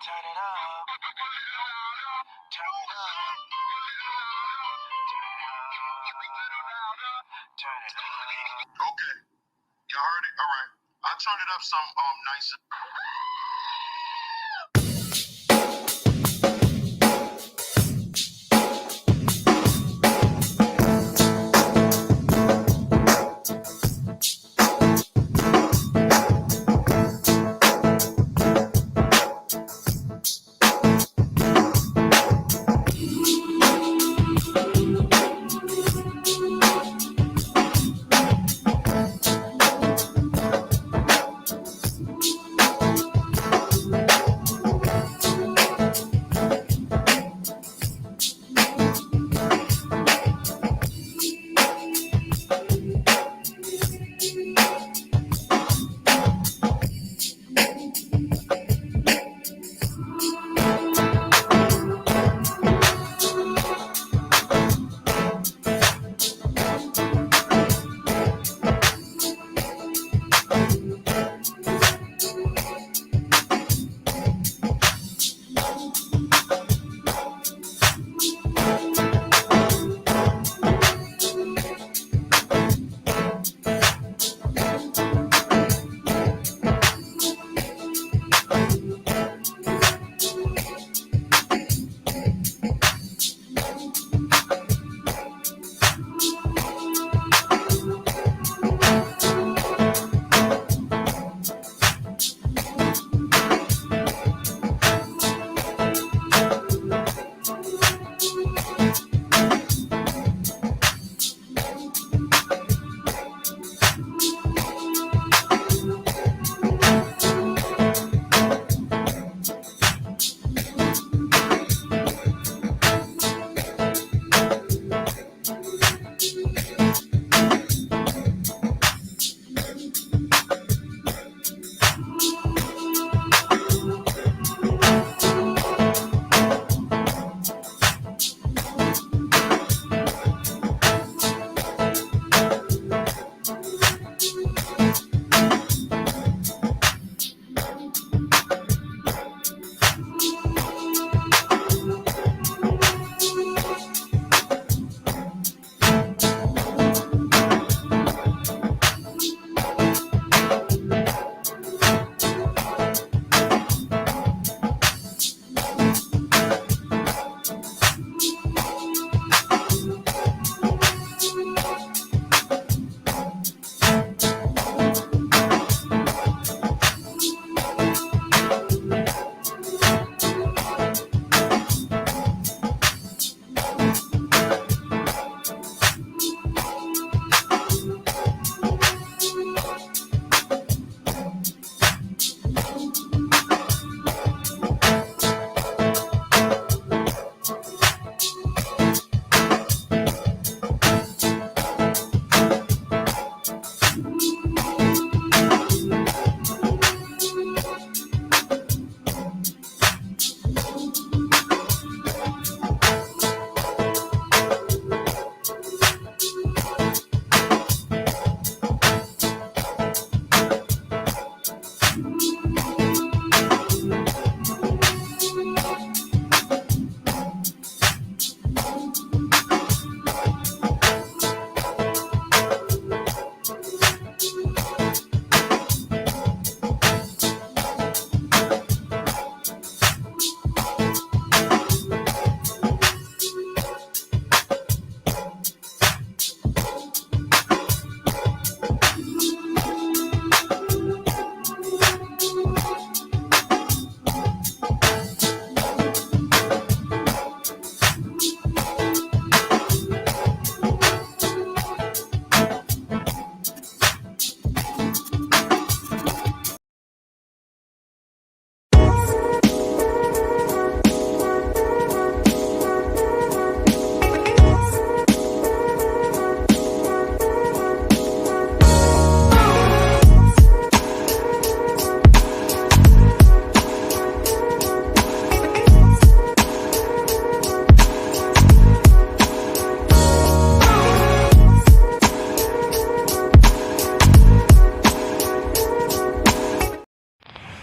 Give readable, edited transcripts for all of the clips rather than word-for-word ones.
Turn it up. Turn it up. Turn it up. Okay. Y'all heard it? All right. I'll turn it up some nicer.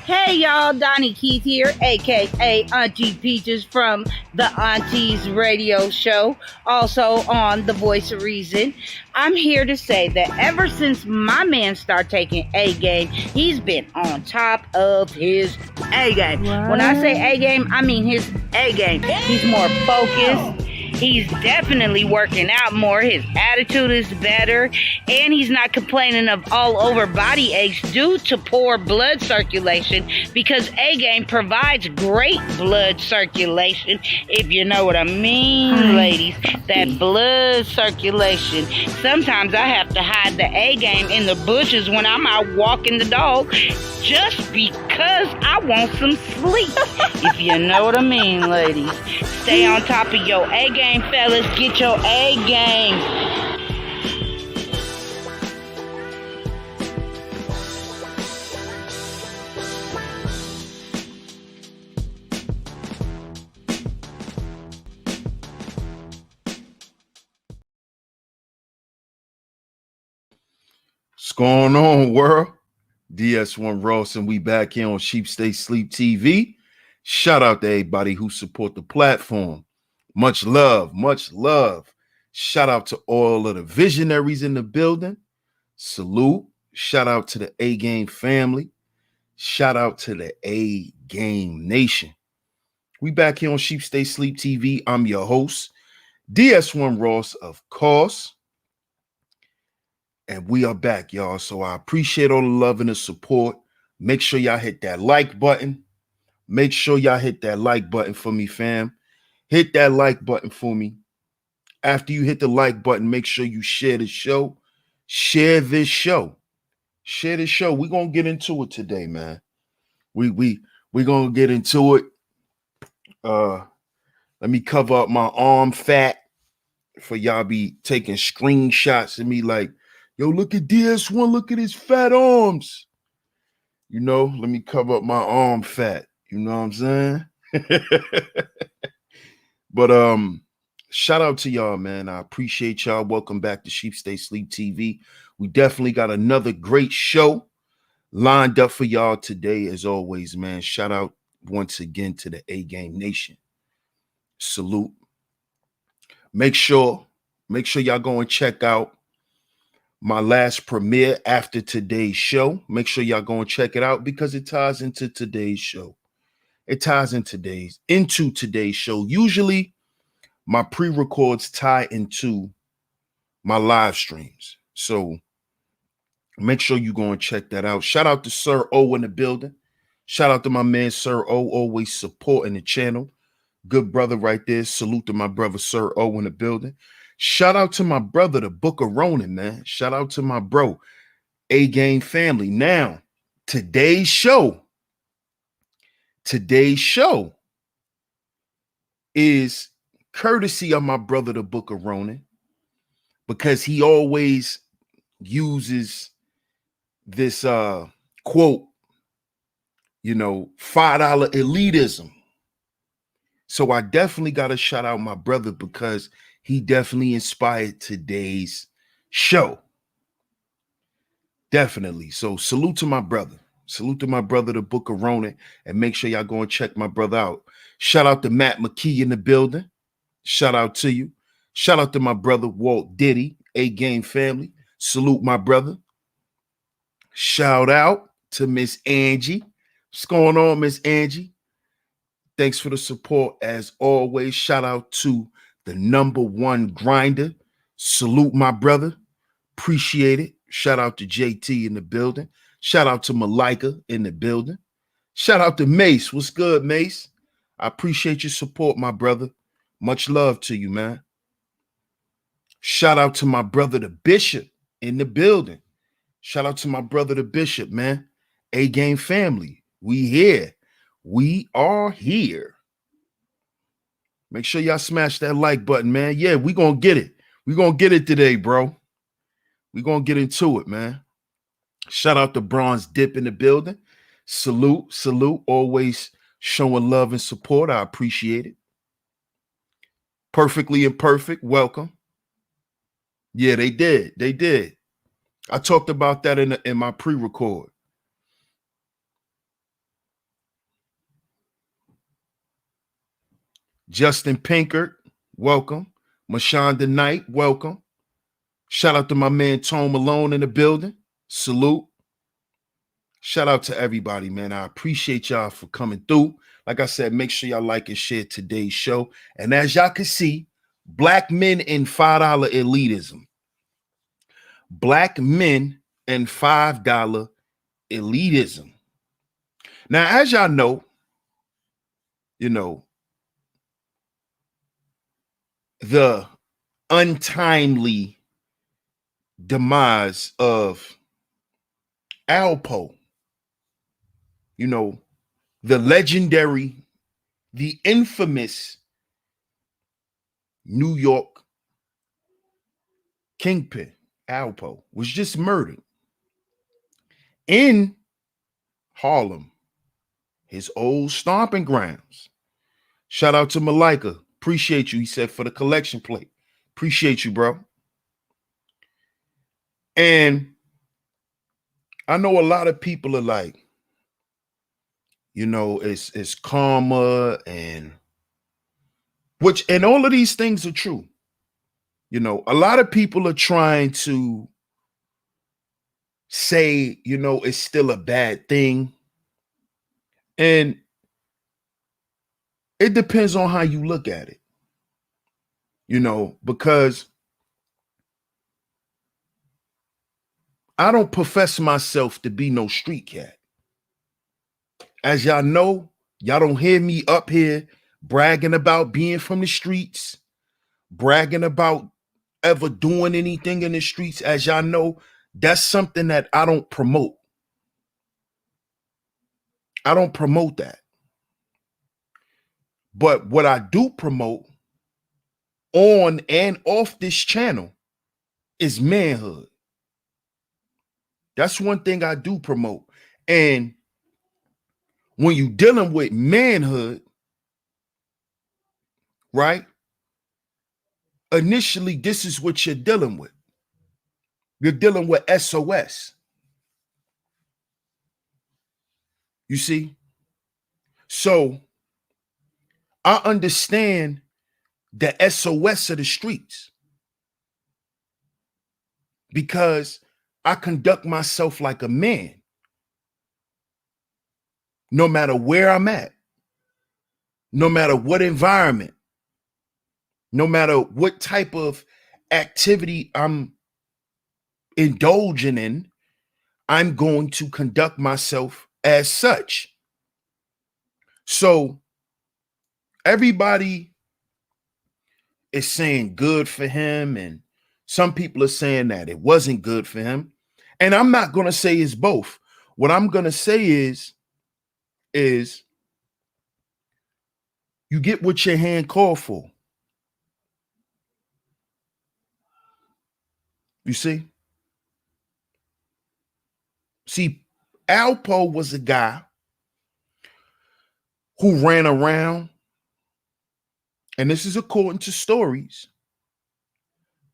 Hey y'all, Donnie Keith here, aka Auntie Peaches from the Aunties Radio Show, also on The Voice of Reason. I'm here to say that ever since my man started taking A game, he's been on top of his A game. What? When I say A game, I mean his A game. He's more focused. He's definitely working out more. His attitude is better. And he's not complaining of all over body aches due to poor blood circulation, because A-Game provides great blood circulation, if you know what I mean, ladies. That blood circulation. Sometimes I have to hide the A-Game in the bushes when I'm out walking the dog just because I want some sleep. If you know what I mean, ladies. Stay on top of your A-Game, fellas. Get your A-Game. What's going on, world? DS1 Ross, and we back here on Sheep Stay Sleep TV. Shout out to everybody who support the platform. Much love, much love. Shout out to all of the visionaries in the building. Salute. Shout out to the A-Game family. Shout out to the A-Game Nation. We back here on Sheep Stay Sleep TV. I'm your host, DS1 Ross, of course. And we are back, y'all. So I appreciate all the love and the support. Make sure y'all hit that like button. Make sure y'all hit that like button for me, fam. Hit that like button for me. After you hit the like button, make sure you share the show. Share this show. Share the show. We're going to get into it today, man. We're going to get into it. Let me cover up my arm fat for y'all be taking screenshots of me like, yo, look at DS1, look at his fat arms. You know, let me cover up my arm fat. You know what I'm saying? But shout out to y'all, man. I appreciate y'all. Welcome back to Sheep Stay Sleep TV. We definitely got another great show lined up for y'all today, as always, man. Shout out once again to the A-Game Nation. Salute. Make sure y'all go and check out my last premiere after today's show. Make sure y'all go and check it out because it ties into today's show. It ties into today's show. Usually my pre-records tie into my live streams. So make sure you go and check that out. Shout out to Sir O in the building. Shout out to my man Sir O, always supporting the channel. Good brother right there. Salute to my brother Sir O in the building. Shout out to my brother, the Book of Ronan, man. Shout out to my bro, A-Game family. Now, today's show is courtesy of my brother, the Book of Ronan, because he always uses this quote, you know, $5 elitism. So I definitely got to shout out my brother because he definitely inspired today's show. Definitely. So salute to my brother. Salute to my brother, the Book of Ronan, and make sure y'all go and check my brother out. Shout out to Matt McKee in the building. Shout out to you. Shout out to my brother, Walt Diddy, A-Game family. Salute my brother. Shout out to Miss Angie. What's going on, Miss Angie? Thanks for the support as always. Shout out to the #1 grinder. Salute my brother. Appreciate it. Shout out to JT in the building. Shout out to Malika in the building. Shout out to Mace. What's good, Mace? I appreciate your support, my brother. Much love to you, man. Shout out to my brother, the Bishop, in the building. Shout out to my brother, the Bishop, man. A-Game family. We here. We are here. Make sure y'all smash that like button, man. Yeah, we gonna get it. We gonna get it today, bro. We gonna get into it, man. Shout out to Bronze Dip in the building. Salute, salute. Always showing love and support. I appreciate it. Perfectly Imperfect, welcome. Yeah, they did. They did. I talked about that in my pre-record. Justin Pinkert, welcome. Mashonda Knight, welcome. Shout out to my man Tone Malone in the building. Salute. Shout out to everybody, man. I appreciate y'all for coming through. Like I said, make sure y'all like and share today's show. And as y'all can see, black men in $5 elitism. Black men and $5 elitism. Now, as y'all know, the untimely demise of Alpo, the legendary, the infamous New York kingpin, Alpo, was just murdered in Harlem, his old stomping grounds. Shout out to Malika. Appreciate you, he said, for the collection plate. Appreciate you, bro. And I know a lot of people are like, it's karma and all of these things are true. A lot of people are trying to say, it's still a bad thing. And it depends on how you look at it, because I don't profess myself to be no street cat. As y'all know, y'all don't hear me up here bragging about being from the streets, bragging about ever doing anything in the streets. As y'all know, that's something that I don't promote. I don't promote that. But what I do promote on and off this channel is manhood. That's one thing I do promote. And when you're dealing with manhood, right? Initially, this is what you're dealing with. You're dealing with SOS. You see? So I understand the SOS of the streets because I conduct myself like a man. No matter where I'm at, no matter what environment, no matter what type of activity I'm indulging in, I'm going to conduct myself as such. So everybody is saying good for him, and some people are saying that it wasn't good for him. And I'm not going to say it's both. What I'm going to say is you get what your hand called for. You see? See, Alpo was a guy who ran around, and this is according to stories.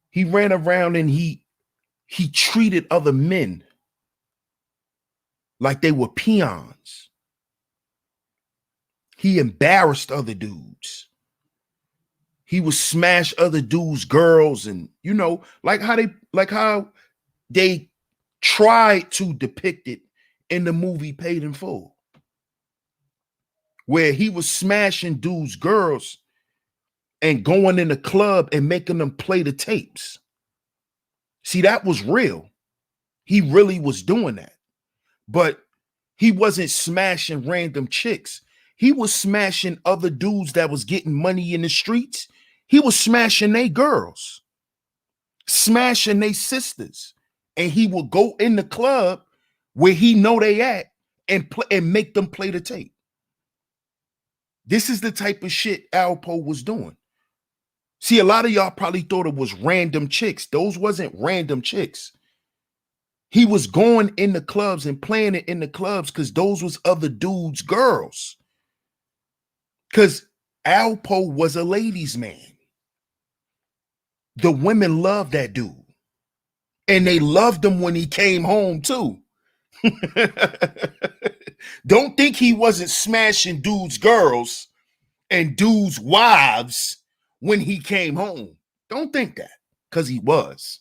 He ran around and he treated other men like they were peons. He embarrassed other dudes. He would smash other dudes' girls, and like how they tried to depict it in the movie Paid in Full, where he was smashing dudes' girls and going in the club and making them play the tapes. See, that was real. He really was doing that. But he wasn't smashing random chicks. He was smashing other dudes that was getting money in the streets. He was smashing they girls, smashing they sisters. And he would go in the club where he know they at and make them play the tape. This is the type of shit Alpo was doing. See, a lot of y'all probably thought it was random chicks. Those wasn't random chicks. He was going in the clubs and playing it in the clubs because those was other dudes' girls. Because Alpo was a ladies' man. The women loved that dude. And they loved him when he came home too. Don't think he wasn't smashing dudes' girls and dudes' wives when he came home. Don't think that, because he was.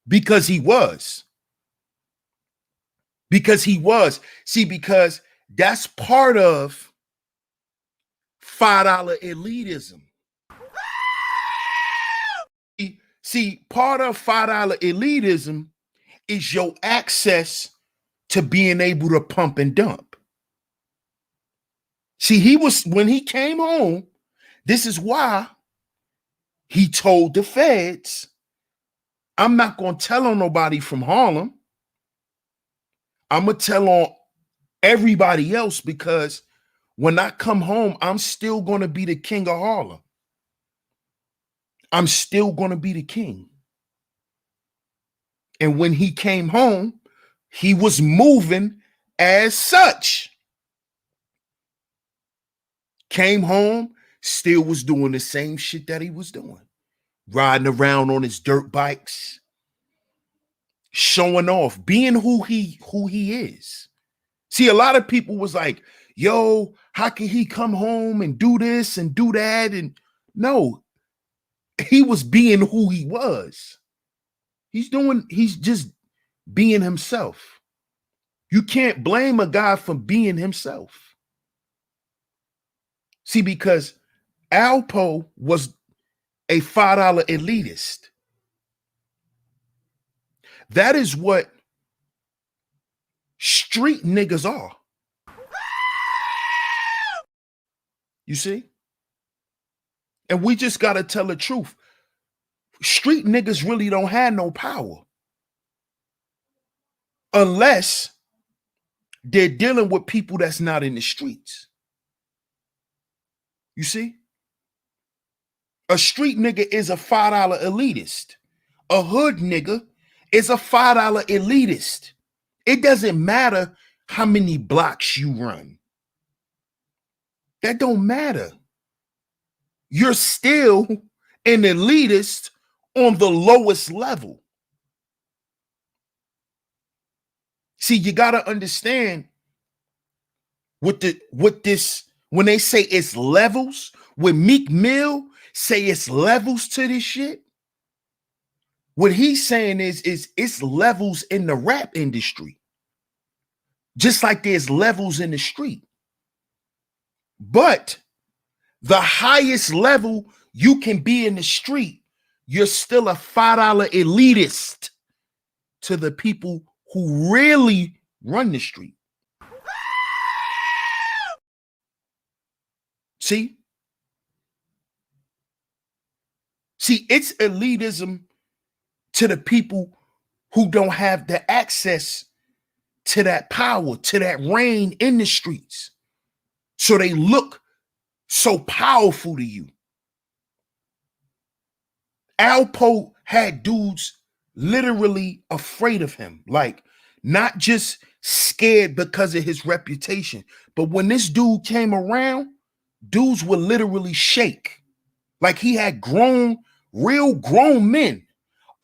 Because he was. Because he was. See, because that's part of $5 elitism. See, part of $5 elitism is your access to being able to pump and dump. See, he was, when he came home, this is why he told the feds, I'm not going to tell on nobody from Harlem. I'm going to tell on everybody else, because when I come home, I'm still going to be the king of Harlem. I'm still going to be the king. And when he came home, he was moving as such. Came home, still was doing the same shit that he was doing. Riding around on his dirt bikes, showing off, being who he is. See, a lot of people was like, yo, how can he come home and do this and do that? And no, he was being who he was. He's just being himself. You can't blame a guy for being himself. See, because Alpo was a $5 elitist. That is what street niggas are. You see? And we just got to tell the truth. Street niggas really don't have no power unless they're dealing with people that's not in the streets. You see? A street nigga is a $5 elitist. A hood nigga is a $5 elitist. It doesn't matter how many blocks you run. That don't matter. You're still an elitist on the lowest level. See, you got to understand what this, when they say it's levels, when Meek Mill say it's levels to this shit, what he's saying is it's levels in the rap industry. Just like there's levels in the street. But the highest level you can be in the street, you're still a $5 elitist to the people who really run the street. See? See, it's elitism to the people who don't have the access to that power, to that reign in the streets. So they look so powerful to you. Alpo had dudes literally afraid of him, like not just scared because of his reputation, but when this dude came around, dudes would literally shake. Like he had real grown men,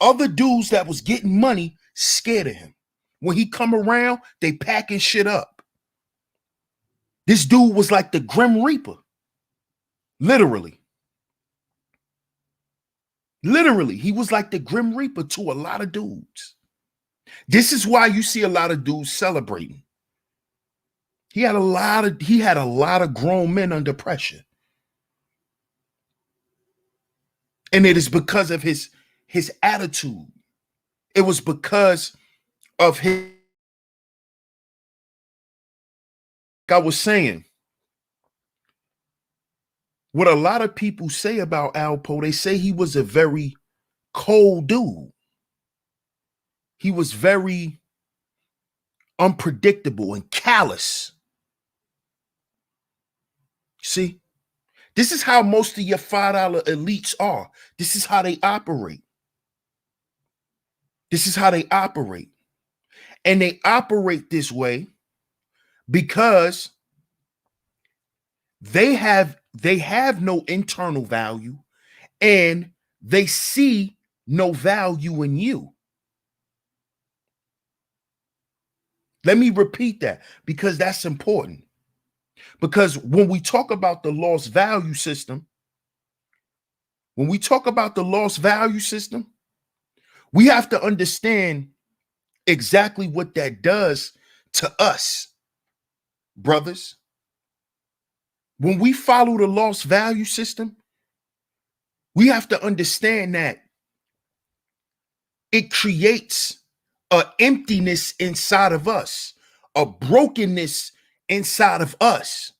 other dudes that was getting money, scared of him. When he come around, they packing shit up. This dude was like the Grim Reaper. Literally. Literally, he was like the Grim Reaper to a lot of dudes. This is why you see a lot of dudes celebrating. He had a lot of grown men under pressure. And it is because of his attitude. It was because of his, like I was saying, what a lot of people say about Alpo, they say he was a very cold dude. He was very unpredictable and callous. See, this is how most of your $5 elites are. This is how they operate. This is how they operate. And they operate this way because they have no internal value and they see no value in you. Let me repeat that because that's important. Because when we talk about the lost value system, we have to understand exactly what that does to us, brothers. When we follow the lost value system, we have to understand that it creates an emptiness inside of us, a brokenness inside of us.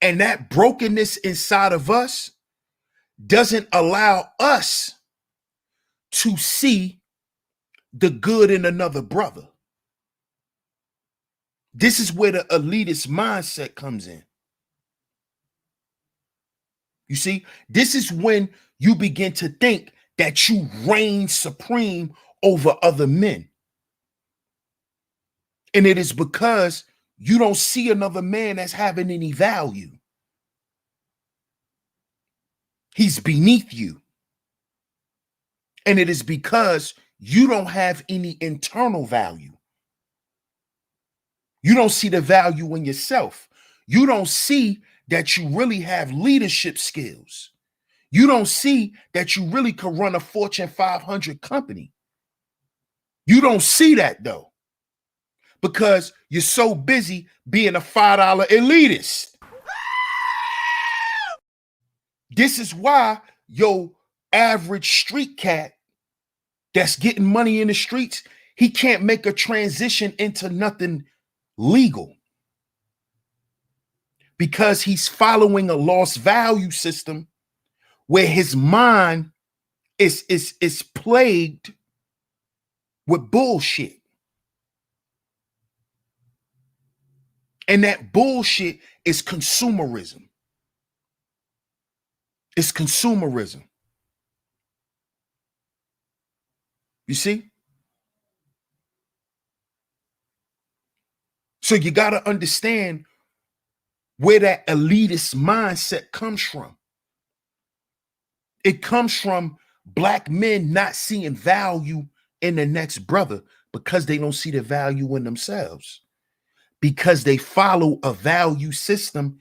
And that brokenness inside of us doesn't allow us to see the good in another brother. This is where the elitist mindset comes in. You see, this is when you begin to think that you reign supreme over other men. And it is because you don't see another man as having any value. He's beneath you. And it is because you don't have any internal value. You don't see the value in yourself. You don't see that you really have leadership skills. You don't see that you really could run a Fortune 500 company. You don't see that though, because you're so busy being a $5 elitist. This is why your average street cat that's getting money in the streets, he can't make a transition into nothing legal, because he's following a lost value system where his mind is plagued with bullshit. And that bullshit is consumerism. It's consumerism. You see? So you got to understand where that elitist mindset comes from. It comes from Black men not seeing value in the next brother because they don't see the value in themselves, because they follow a value system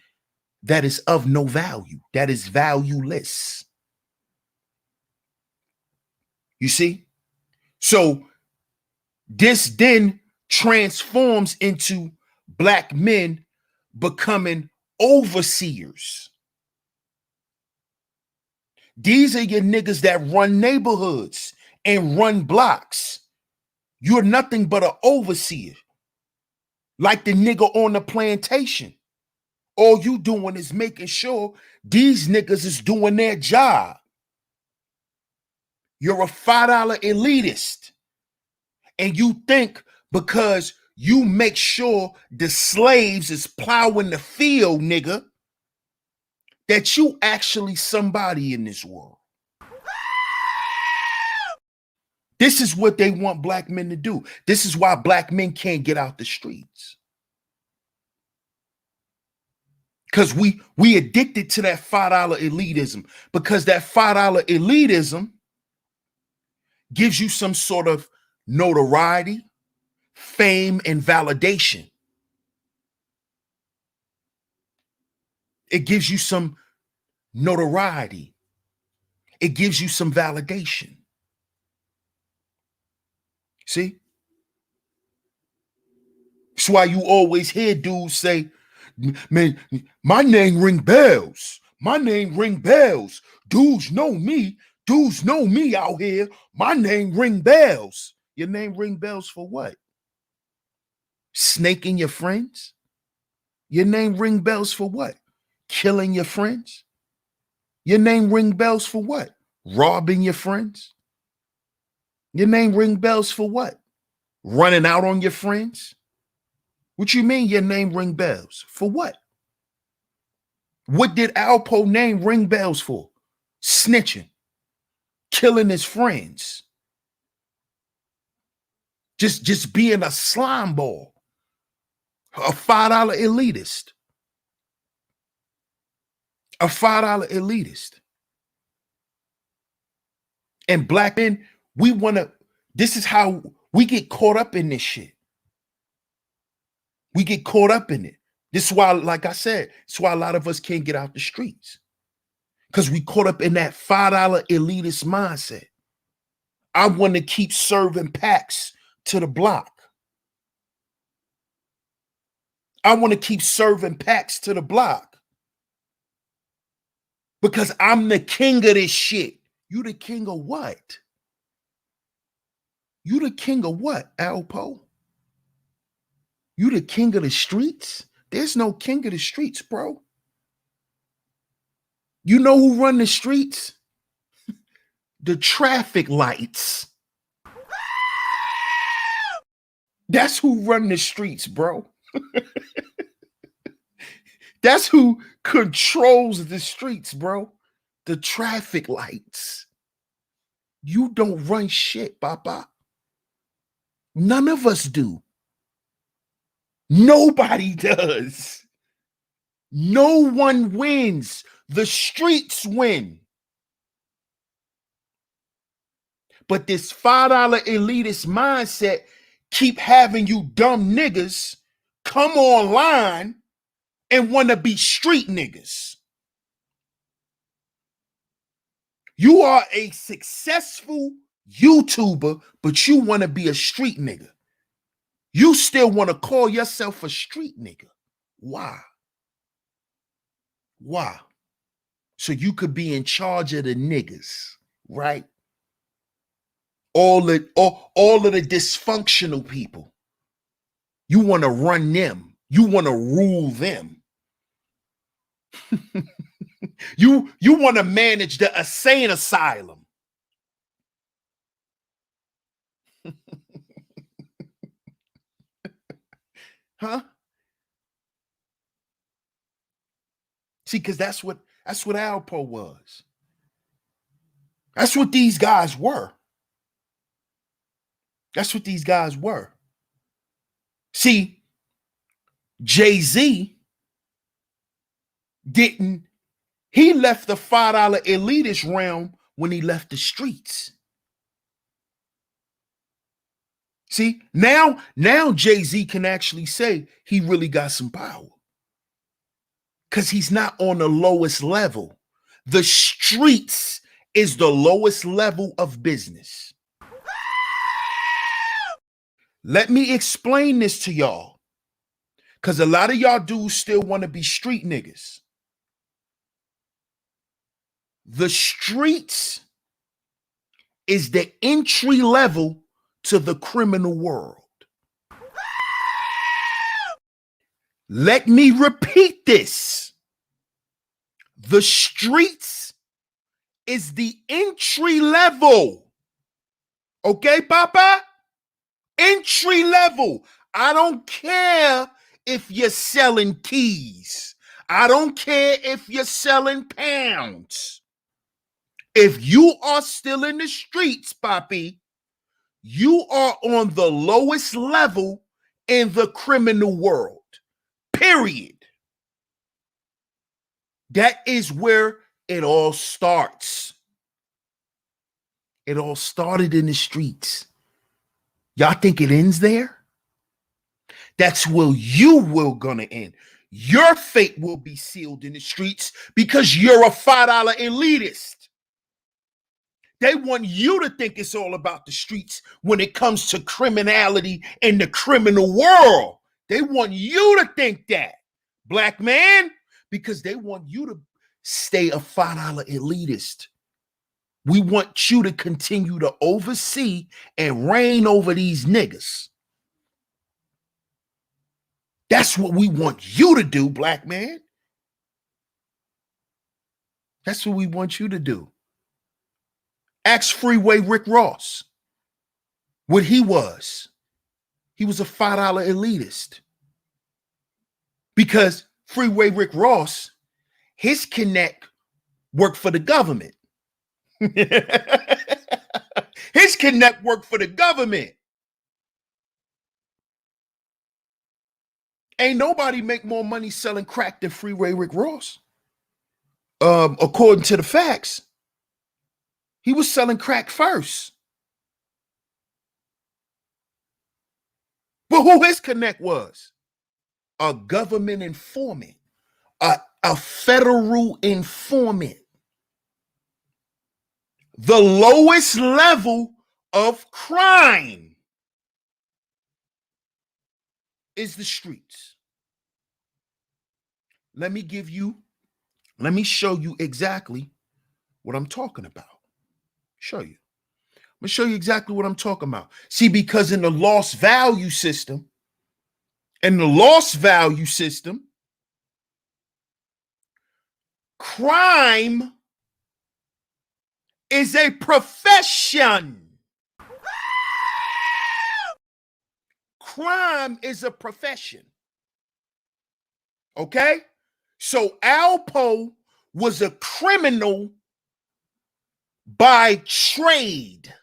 that is of no value, that is valueless. You see? So this then transforms into Black men becoming overseers. These are your niggas that run neighborhoods and run blocks. You're nothing but an overseer. Like the nigga on the plantation. All you doing is making sure these niggas is doing their job. You're a $5 elitist. And you think because you make sure the slaves is plowing the field, nigga, that you actually somebody in this world. This is what they want Black men to do. This is why Black men can't get out the streets. Because we addicted to that $5 elitism, because that $5 elitism gives you some sort of notoriety, fame, and validation. It gives you some notoriety. It gives you some validation. See? That's why you always hear dudes say, man, my name ring bells. My name ring bells. Dudes know me. Dudes know me out here. My name ring bells. Your name ring bells for what? Snaking your friends? Your name ring bells for what? Killing your friends? Your name ring bells for what? Robbing your friends? Your name ring bells for what? Running out on your friends? What you mean your name ring bells? For what? What did Alpo name ring bells for? Snitching. Killing his friends. Just being a slime ball. A $5 elitist. A $5 elitist. And Black men, we want to, this is how we get caught up in this shit. We get caught up in it. This is why, like I said, it's why a lot of us can't get out the streets. Because we caught up in that $5 elitist mindset. I want to keep serving packs to the block. I want to keep serving packs to the block. Because I'm the king of this shit. You the king of what? You the king of what, Alpo? You the king of the streets? There's no king of the streets, bro. You know who run the streets? The traffic lights. That's who run the streets, bro. That's who controls the streets, bro. The traffic lights. You don't run shit, Papa. None of us do. Nobody does. No one wins. The streets win. But this $5 elitist mindset keep having you dumb niggas come online and want to be street niggas. You are a successful YouTuber, but you want to be a street nigga. You still want to call yourself a street nigga. Why? Why? So you could be in charge of the niggas, right? All of the dysfunctional people. You want to run them. You want to rule them. You want to manage the insane asylum. Huh? See, because that's what Alpo was. That's what these guys were. That's what these guys were. See, Jay-Z he left the $5 elitist realm when he left the streets. See, now Jay-Z can actually say he really got some power. Because he's not on the lowest level. The streets is the lowest level of business. Let me explain this to y'all. Because a lot of y'all dudes still want to be street niggas. The streets is the entry level to the criminal world. Let me repeat this. The streets is the entry level. Okay, Papa? Entry level. I don't care if you're selling keys. I don't care if you're selling pounds. If you are still in the streets, Papi, you are on the lowest level in the criminal world. Period. That is where it all starts. It all started in the streets. Y'all think it ends there? That's where you will gonna end. Your fate will be sealed in the streets because you're a $5 elitist. They want you to think it's all about the streets when it comes to criminality in the criminal world. They want you to think that, black man, because they want you to stay a $5 elitist. We want you to continue to oversee and reign over these niggas. That's what we want you to do, black man. That's what we want you to do. Ask Freeway Rick Ross what he was. He was a $5 elitist. Because Freeway Rick Ross, his connect worked for the government. His connect worked for the government. Ain't nobody make more money selling crack than Freeway Rick Ross. According to the facts, he was selling crack first. But who his connect was? a government informant, a federal informant. The lowest level of crime is the streets. Let me show you exactly what I'm talking about. Show you. I'm gonna show you exactly what I'm talking about. See, because in the lost value system, crime is a profession. Crime is a profession. Okay? So Alpo was a criminal by trade.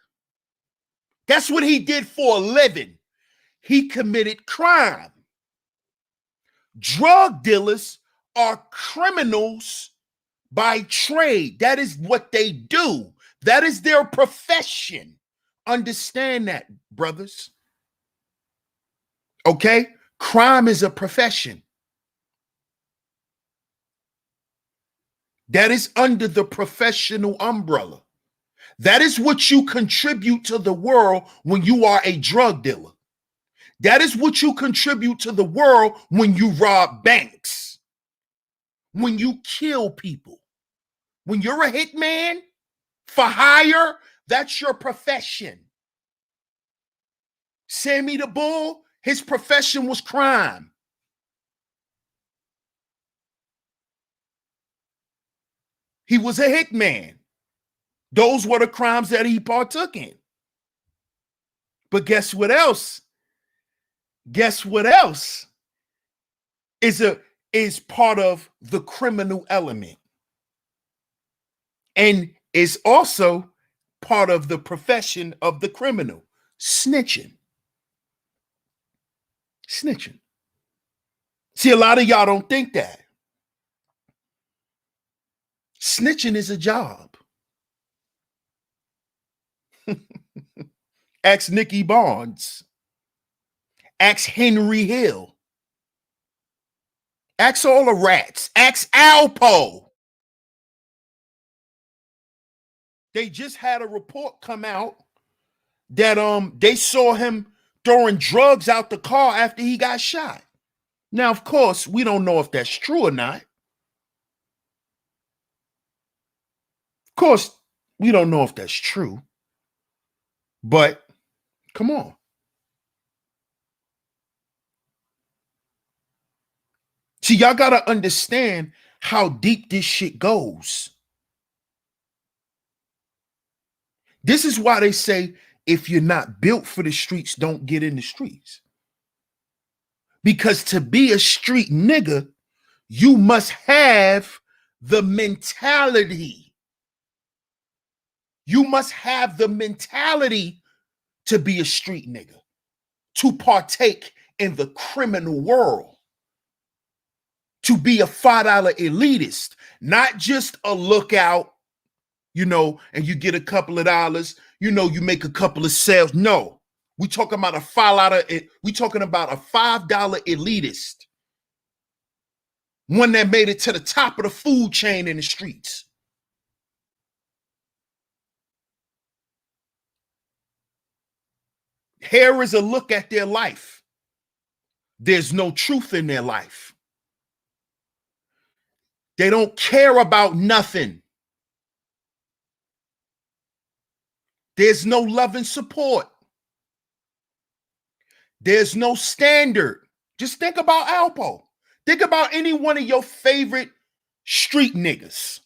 That's what he did for a living. He committed crime. Drug dealers are criminals by trade. That is what they do. That is their profession. Understand that, brothers. Okay? Crime is a profession. That is under the professional umbrella. That is what you contribute to the world when you are a drug dealer. That is what you contribute to the world when you rob banks, when you kill people. When you're a hitman for hire, that's your profession. Sammy the Bull, his profession was crime. He was a hitman. Those were the crimes that he partook in. But guess what else? Guess what else is part of the criminal element and is also part of the profession of the criminal? Snitching. Snitching. See, a lot of y'all don't think that. Snitching is a job. Ask Nicky Barnes. Ask Henry Hill. Ask all the rats. Ask Alpo. They just had a report come out that they saw him throwing drugs out the car after he got shot. Now, of course, we don't know if that's true or not. Of course, we don't know if that's true. But come on. See, y'all got to understand how deep this shit goes. This is why they say if you're not built for the streets, don't get in the streets. Because to be a street nigga, you must have the mentality. You must have the mentality to be a street nigga, to partake in the criminal world, to be a $5 elitist, not just a lookout, and you get a couple of dollars, you make a couple of sales. No, we talking about a $5 elitist, one that made it to the top of the food chain in the streets. Here is a look at their life. There's no truth in their life. They don't care about nothing. There's no love and support. There's no standard. Just think about Alpo. Think about any one of your favorite street niggas.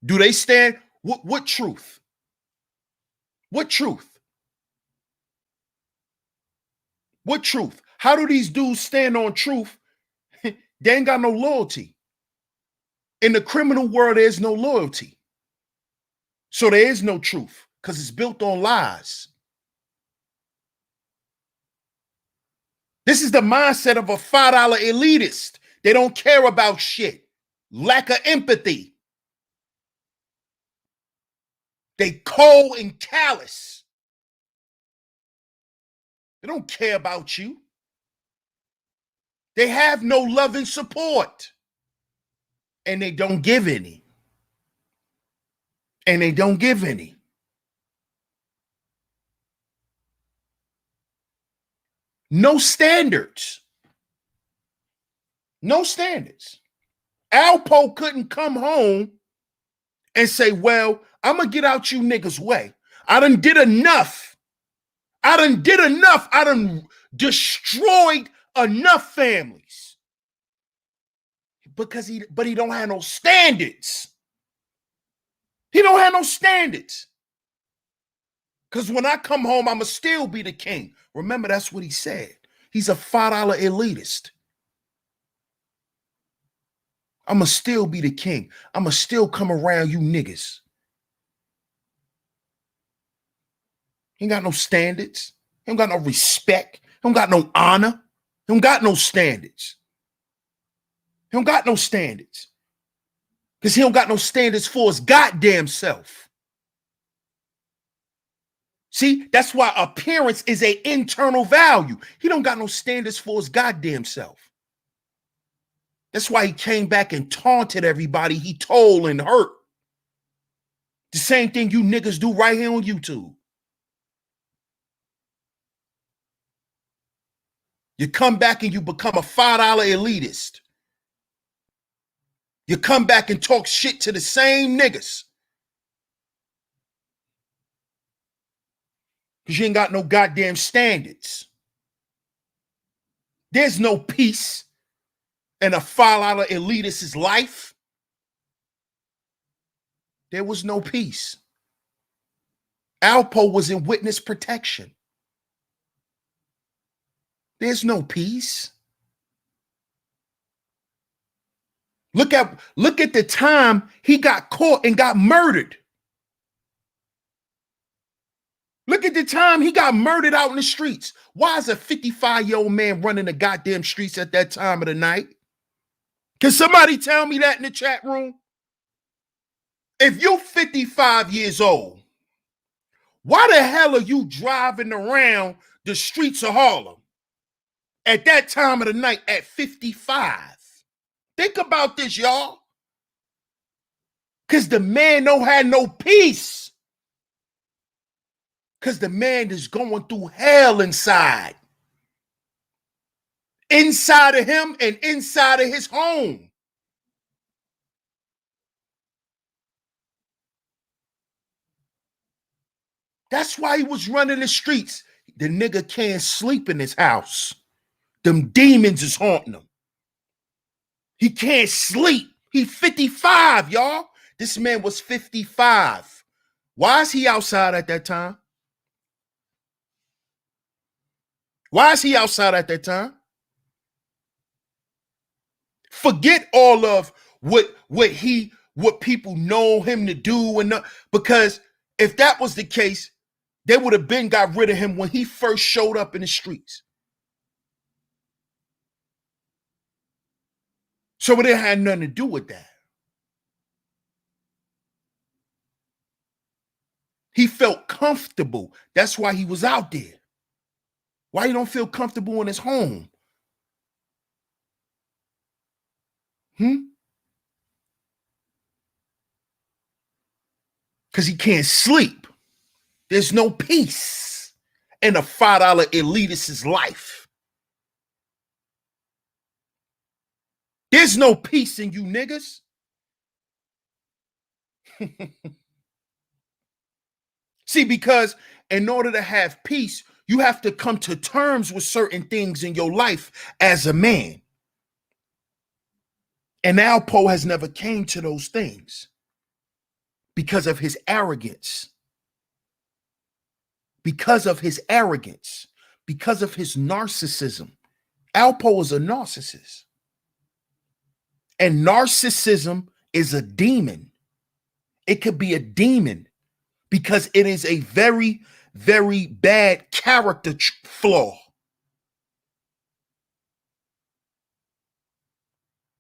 Do they stand? What truth? What truth? What truth? How do these dudes stand on truth? They ain't got no loyalty. In the criminal world, there's no loyalty. So there is no truth because it's built on lies. This is the mindset of a $5 elitist. They don't care about shit. Lack of empathy. They cold and callous. They don't care about you. They have no love and support. And they don't give any. And they don't give any. No standards. No standards. Alpo couldn't come home and say, well, I'm going to get out you niggas' way. I done did enough. I done did enough. I done destroyed enough families. Because he don't have no standards. He don't have no standards. Because when I come home, I'ma still be the king. Remember, that's what he said. He's a $5 elitist. I'ma still be the king. I'ma still come around you niggas. He ain't got no standards. He don't got no respect. He don't got no honor. He don't got no standards. He don't got no standards. Because he don't got no standards for his goddamn self. See, that's why appearance is an internal value. He don't got no standards for his goddamn self. That's why he came back and taunted everybody he told and hurt. The same thing you niggas do right here on YouTube. You come back and you become a $5 elitist. You come back and talk shit to the same niggas. Because you ain't got no goddamn standards. There's no peace in a $5 elitist's life. There was no peace. Alpo was in witness protection. There's no peace. Look at the time he got caught and got murdered. Look at the time he got murdered out in the streets. Why is a 55-year-old man running the goddamn streets at that time of the night? Can somebody tell me that in the chat room? If you're 55 years old, why the hell are you driving around the streets of Harlem at that time of the night at 55? Think about this, y'all. Because the man don't have no peace. Because the man is going through hell inside. Inside of him and inside of his home. That's why he was running the streets. The nigga can't sleep in his house. Them demons is haunting him. He can't sleep. He's 55, y'all. This man was 55. Why is he outside at that time? Why is he outside at that time? Forget all of what people know him to do, and because if that was the case, they would have been got rid of him when he first showed up in the streets. So it had nothing to do with that. He felt comfortable. That's why he was out there. Why he don't feel comfortable in his home? Because he can't sleep. There's no peace in a $5 elitist's life. There's no peace in you niggas. See, because in order to have peace, you have to come to terms with certain things in your life as a man. And Alpo has never came to those things because of his arrogance. Because of his arrogance. Because of his narcissism. Alpo is a narcissist. And narcissism is a demon. It could be a demon because it is a very, very bad character flaw.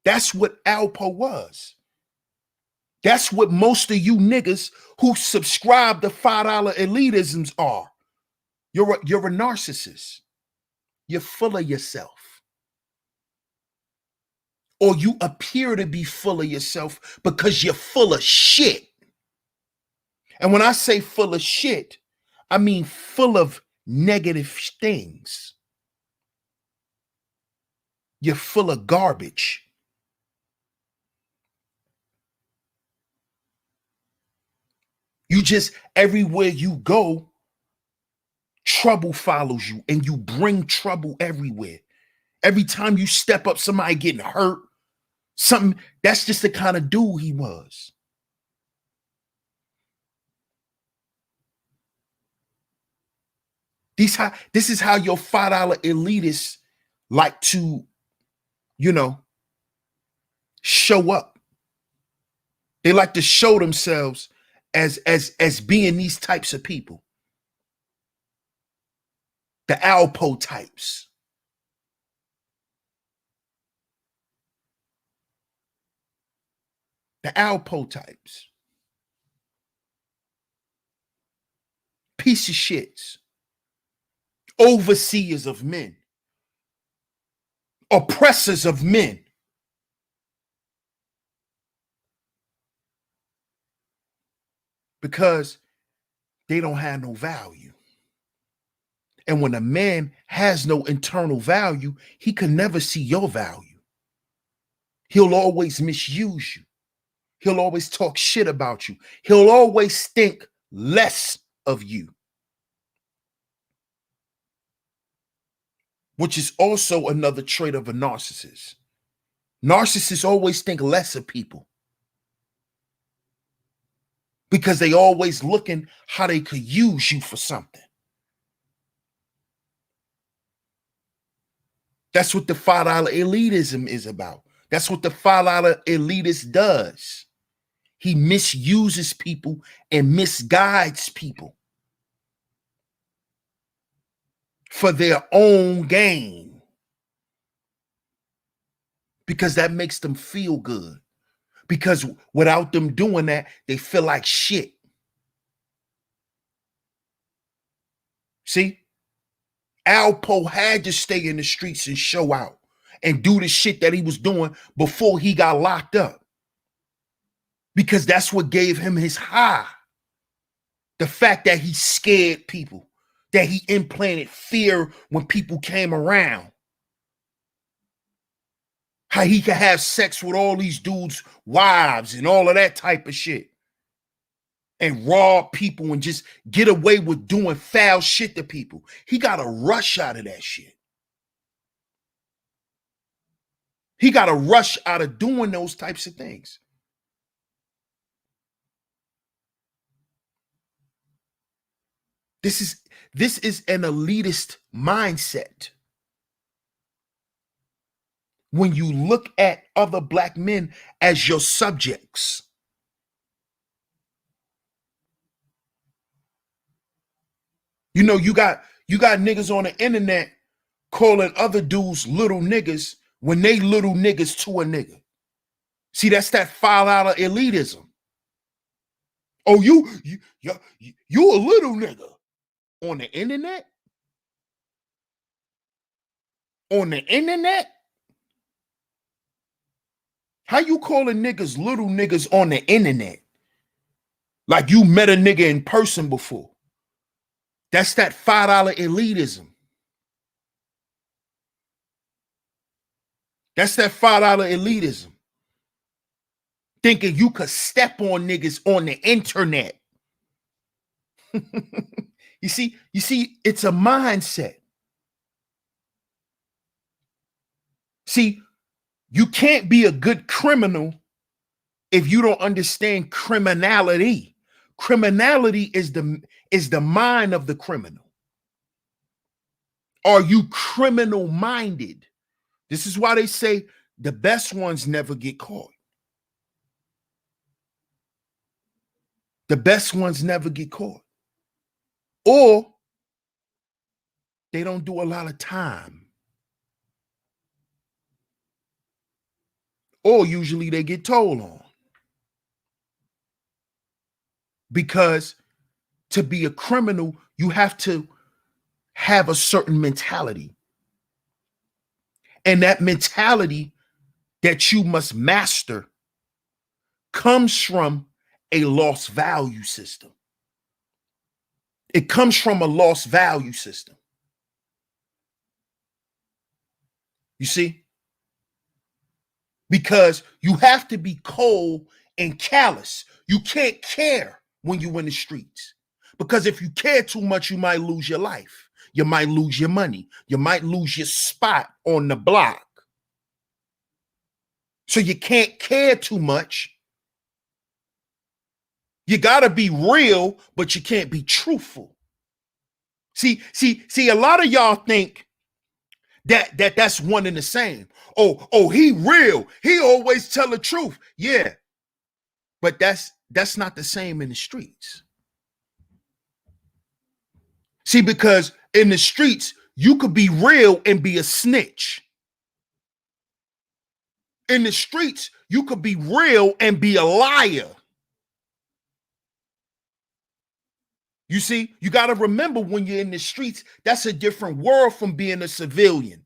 That's what Alpo was. That's what most of you niggas who subscribe to $5 elitisms are. You're a narcissist. You're full of yourself. or you appear to be full of yourself because you're full of shit. And when I say full of shit, I mean full of negative things. You're full of garbage. You just, everywhere you go, trouble follows you, and you bring trouble everywhere. Every time you step up, somebody getting hurt, something. That's just the kind of dude he was. This is how your $5 elitists like to, show up. They like to show themselves as being these types of people. The Alpo types. The Alpo types. Piece of shits. Overseers of men. Oppressors of men. Because they don't have no value. And when a man has no internal value, he can never see your value. He'll always misuse you. He'll always talk shit about you. He'll always think less of you. Which is also another trait of a narcissist. Narcissists always think less of people. Because they always looking how they could use you for something. That's what the $5 elitism is about. That's what the $5 elitist does. He misuses people and misguides people for their own gain. Because that makes them feel good. Because without them doing that, they feel like shit. See? Alpo had to stay in the streets and show out and do the shit that he was doing before he got locked up. Because that's what gave him his high. The fact that he scared people, that he implanted fear when people came around. How he could have sex with all these dudes' wives and all of that type of shit. And rob people and just get away with doing foul shit to people. He got a rush out of that shit. He got a rush out of doing those types of things. This is an elitist mindset. When you look at other black men as your subjects. You know, you got niggas on the internet calling other dudes little niggas when they little niggas to a nigga. See, that's that $5 elitism. Oh, you a little nigga on the internet? On the internet? How you calling niggas little niggas on the internet? Like you met a nigga in person before. That's that $5 elitism. That's that $5 elitism. Thinking you could step on niggas on the internet. You see, it's a mindset. See, you can't be a good criminal if you don't understand criminality. Criminality is the mind of the criminal. Are you criminal minded? This is why they say the best ones never get caught. The best ones never get caught. Or they don't do a lot of time. Or usually they get told on. Because to be a criminal, you have to have a certain mentality. And that mentality that you must master comes from a lost value system. It comes from a lost value system. You see? Because you have to be cold and callous. You can't care when you're in the streets. Because if you care too much, you might lose your life. You might lose your money. You might lose your spot on the block. So you can't care too much. You got to be real, but you can't be truthful. See, a lot of y'all think that's one and the same. Oh, he real. He always tell the truth. Yeah. But that's not the same in the streets. See, because in the streets, you could be real and be a snitch. In the streets, you could be real and be a liar. You see, you got to remember when you're in the streets, that's a different world from being a civilian.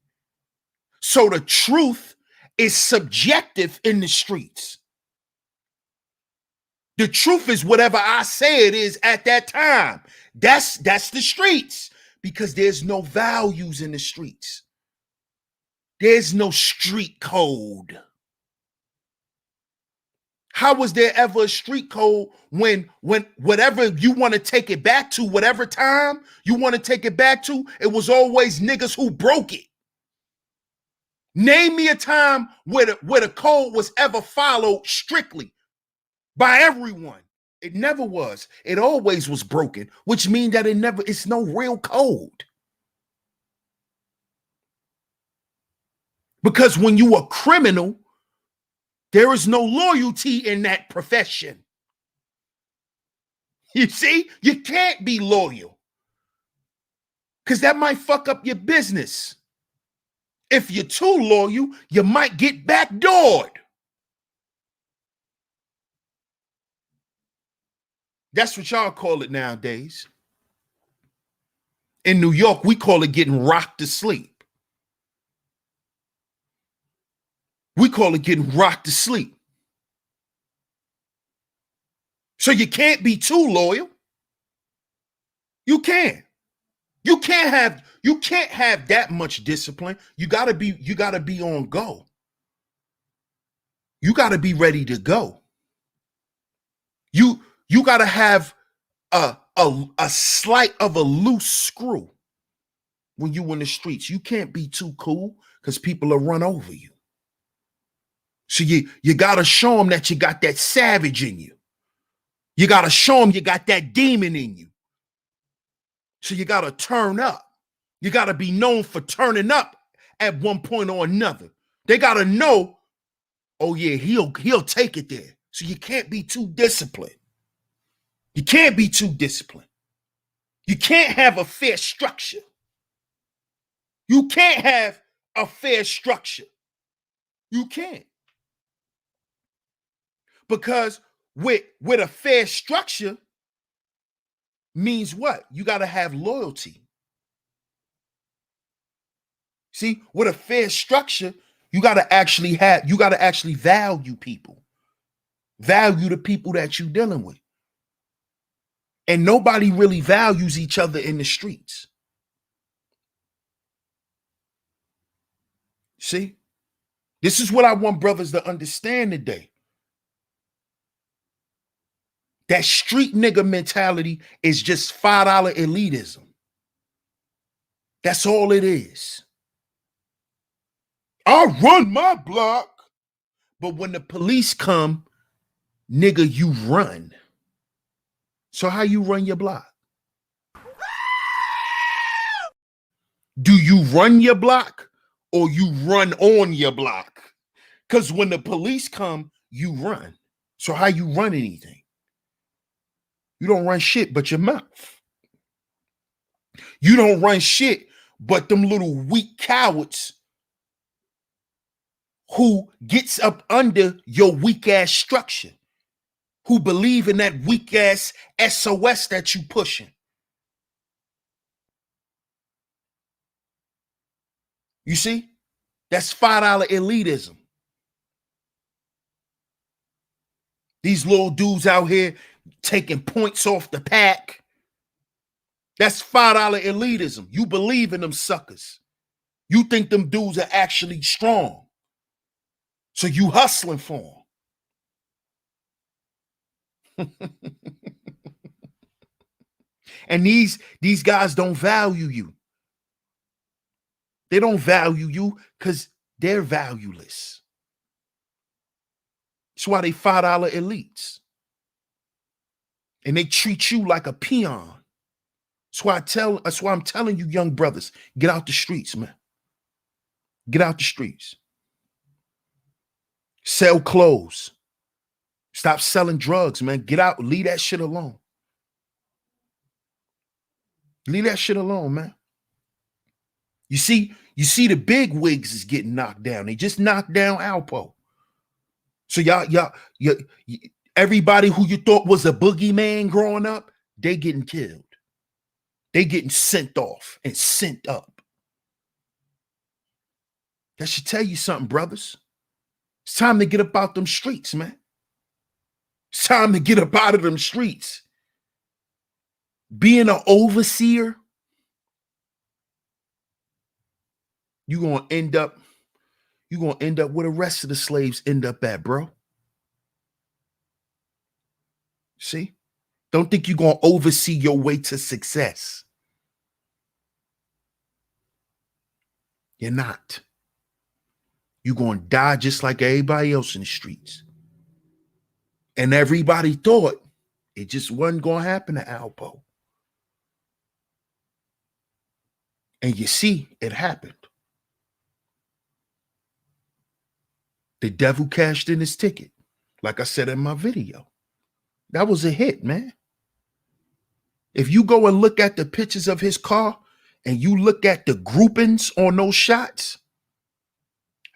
So the truth is subjective in the streets. The truth is whatever I say it is at that time. That's the streets, because there's no values in the streets. There's no street code. How was there ever a street code when whatever you want to take it back to, whatever time you want to take it back to, it was always niggas who broke it. Name me a time where the code was ever followed strictly by everyone. It never was. It always was broken, which means that it's no real code. Because when you are criminal, there is no loyalty in that profession. You see, you can't be loyal because that might fuck up your business. If you're too loyal, you might get backdoored. That's what y'all call it nowadays. In New York, we call it getting rocked to sleep. We call it getting rocked to sleep. So you can't be too loyal. You can't. You can't have that much discipline. You gotta be on go. You gotta be ready to go. You gotta have a slight of a loose screw when you in the streets. You can't be too cool because people will run over you. So you gotta show them that you got that savage in you. You gotta show them you got that demon in you. So you gotta turn up. You gotta be known for turning up at one point or another. They gotta know, oh yeah, he'll take it there. So you can't be too disciplined. You can't be too disciplined. You can't have a fair structure. You can't have a fair structure. You can't. Because with a fair structure means what? You got to have loyalty. See, with a fair structure, you got to actually value people. Value the people that you're dealing with. And nobody really values each other in the streets. See, this is what I want brothers to understand today. That street nigga mentality is just $5 elitism. That's all it is. I run my block, but when the police come, nigga, you run. So how you run your block? Do you run your block or you run on your block? Because when the police come, you run. So how you run anything? You don't run shit but your mouth. You don't run shit but them little weak cowards who gets up under your weak ass structure, who believe in that weak ass SOS that you pushing. You see? That's $5 elitism. These little dudes out here taking points off the pack. That's $5 elitism. You believe in them suckers. You think them dudes are actually strong. So you hustling for them. And these guys don't value you. They don't value you because they're valueless. That's why they $5 elites. And they treat you like a peon. That's why I'm telling you, young brothers, get out the streets, man. Get out the streets. Sell clothes. Stop selling drugs, man. Get out. Leave that shit alone. Leave that shit alone, man. You see the big wigs is getting knocked down. They just knocked down Alpo. So y'all, everybody who you thought was a boogeyman growing up, they getting killed. They getting sent off and sent up. That should tell you something, brothers. It's time to get up out them streets, man. It's time to get up out of them streets. Being an overseer, you're gonna end up where the rest of the slaves end up at, bro. See? Don't think you're gonna oversee your way to success. You're not. You're gonna die just like everybody else in the streets. And everybody thought it just wasn't gonna happen to Alpo. And you see, it happened. The devil cashed in his ticket. Like I said in my video. That was a hit, man. If you go and look at the pictures of his car and you look at the groupings on those shots,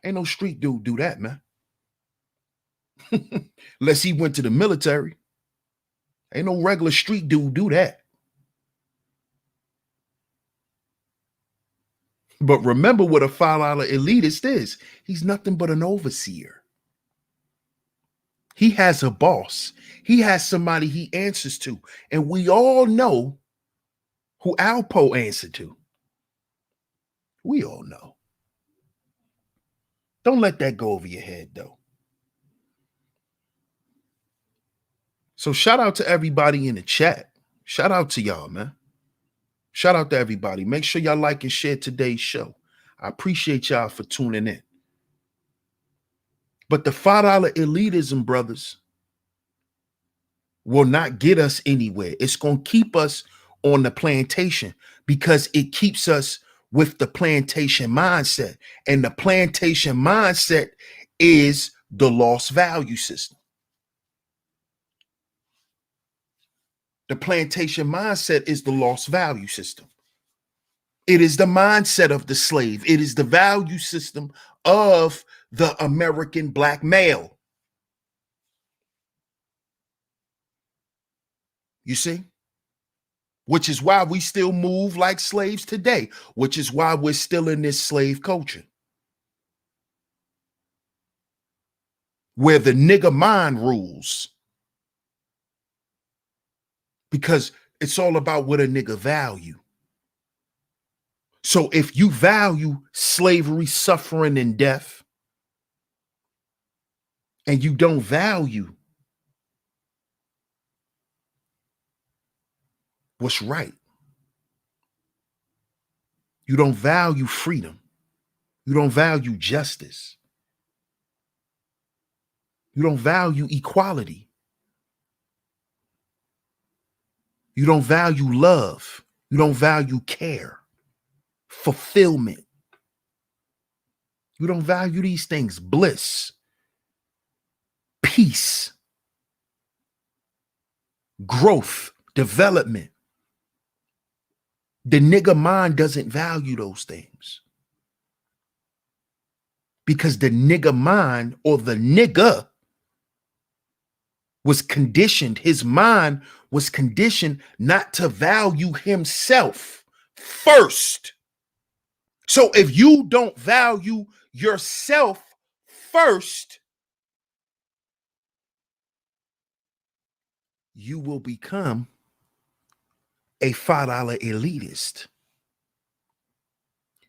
ain't no street dude do that, man. Unless he went to the military. Ain't no regular street dude do that. But remember what a $5 elitist is. He's nothing but an overseer. He has a boss. He has somebody he answers to. And we all know who Alpo answered to. We all know. Don't let that go over your head, though. So shout out to everybody in the chat. Shout out to y'all, man. Shout out to everybody. Make sure y'all like and share today's show. I appreciate y'all for tuning in. But the $5 elitism, brothers, will not get us anywhere. It's going to keep us on the plantation because it keeps us with the plantation mindset. And the plantation mindset is the lost value system. The plantation mindset is the lost value system. It is the mindset of the slave. It is the value system of the American black male. You see? Which is why we still move like slaves today, which is why we're still in this slave culture. Where the nigga mind rules. Because it's all about what a nigga value. So if you value slavery, suffering, and death, and you don't value what's right, you don't value freedom, you don't value justice, you don't value equality, you don't value love, you don't value care, fulfillment. You don't value these things, bliss, peace, growth, development. The nigga mind doesn't value those things. Because the nigga mind, or the nigga, was conditioned, his mind was conditioned not to value himself first. So if you don't value yourself first, you will become a $5 elitist.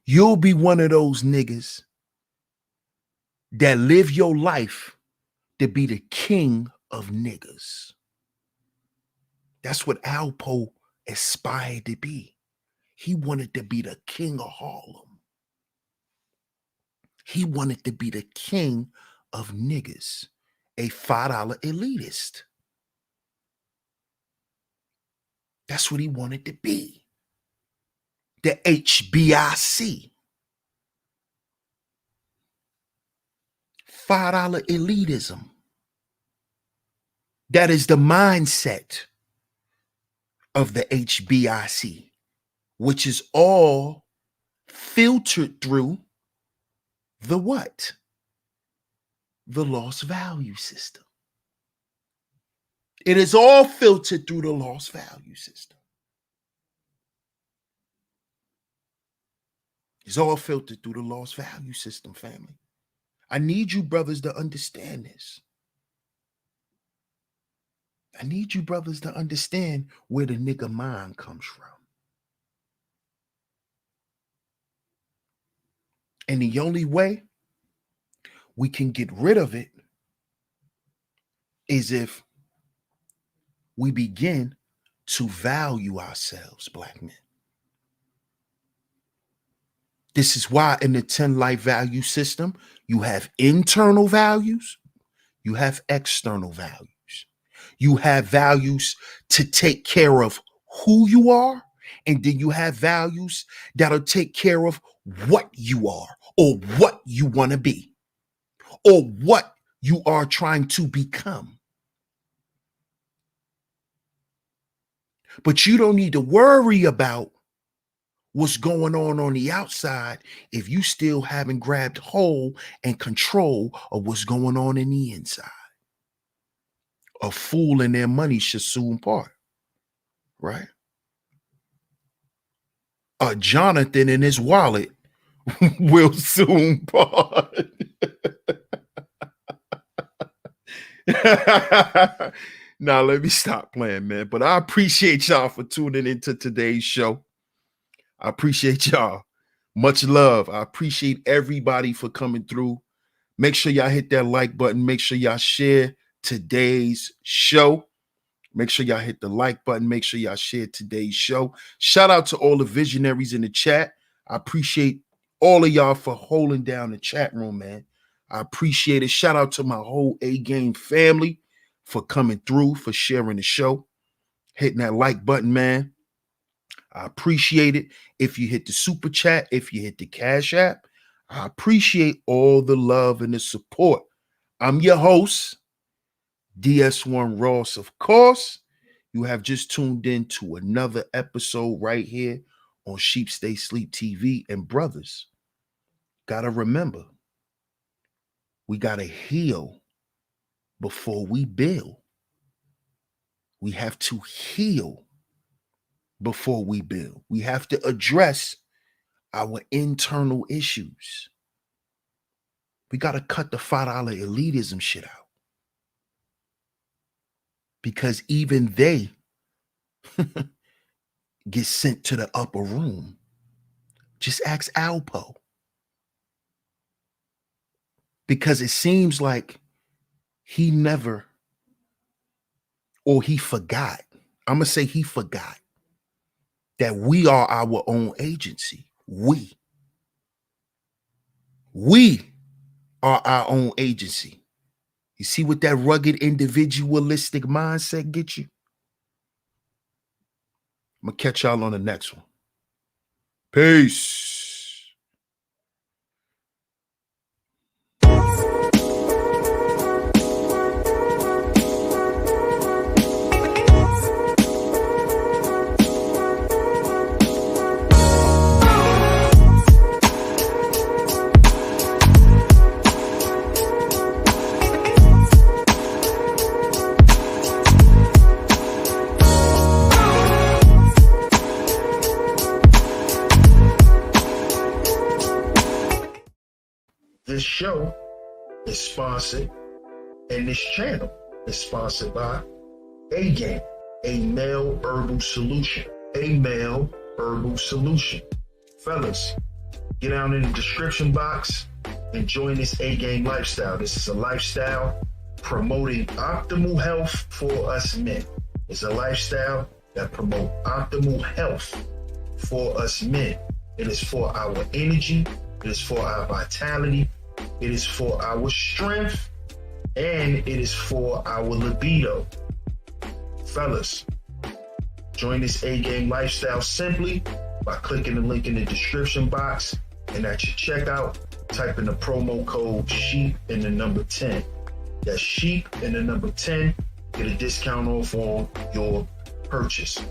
You'll be one of those niggas that live your life to be the king of niggas. That's what Alpo aspired to be. He wanted to be the king of Harlem. He wanted to be the king of niggas, a $5 elitist. That's what he wanted to be. The HBIC. $5 elitism. That is the mindset of the HBIC, which is all filtered through the what? The lost value system. It is all filtered through the lost value system. It's all filtered through the lost value system, family. I need you brothers to understand this. I need you brothers to understand where the nigga mind comes from. And the only way we can get rid of it is if we begin to value ourselves, black men. This is why in the 10 life value system, you have internal values, you have external values. You have values to take care of who you are, and then you have values that'll take care of what you are or what you want to be or what you are trying to become. But you don't need to worry about what's going on the outside if you still haven't grabbed hold and control of what's going on in the inside. A fool and their money should soon part, right? A Jonathan and his wallet will soon part. Now, let me stop playing, man. But I appreciate y'all for tuning into today's show. I appreciate y'all. Much love. I appreciate everybody for coming through. Make sure y'all hit that like button. Make sure y'all share today's show. Make sure y'all hit the like button. Make sure y'all share today's show. Shout out to all the visionaries in the chat. I appreciate all of y'all for holding down the chat room, man. I appreciate it. Shout out to my whole A-Game family for coming through, for sharing the show. Hitting that like button, man. I appreciate it. If you hit the super chat, if you hit the Cash App, I appreciate all the love and the support. I'm your host, DS1 Ross, of course. You have just tuned in to another episode right here on Sheep Stay Sleep TV. And brothers, gotta remember, we gotta heal before we build. We have to heal before we build. We have to address our internal issues. We got to cut the $5 elitism shit out. Because even they get sent to the upper room. Just ask Alpo. Because it seems like he never, or he forgot. I'm going to say he forgot that we are our own agency. We are our own agency. You see what that rugged individualistic mindset gets you? I'm going to catch y'all on the next one. Peace. This show is sponsored, and this channel is sponsored by A-Game, a male herbal solution. A male herbal solution. Fellas, get down in the description box and join this A-Game lifestyle. This is a lifestyle promoting optimal health for us men. It's a lifestyle that promotes optimal health for us men. It is for our energy. It is for our vitality. It is for our strength. And it is for our libido. Fellas, join this A-Game lifestyle simply by clicking the link in the description box, and at your checkout, type in the promo code SHEEP and the number 10. That's SHEEP and the number 10. Get a discount off on your purchase.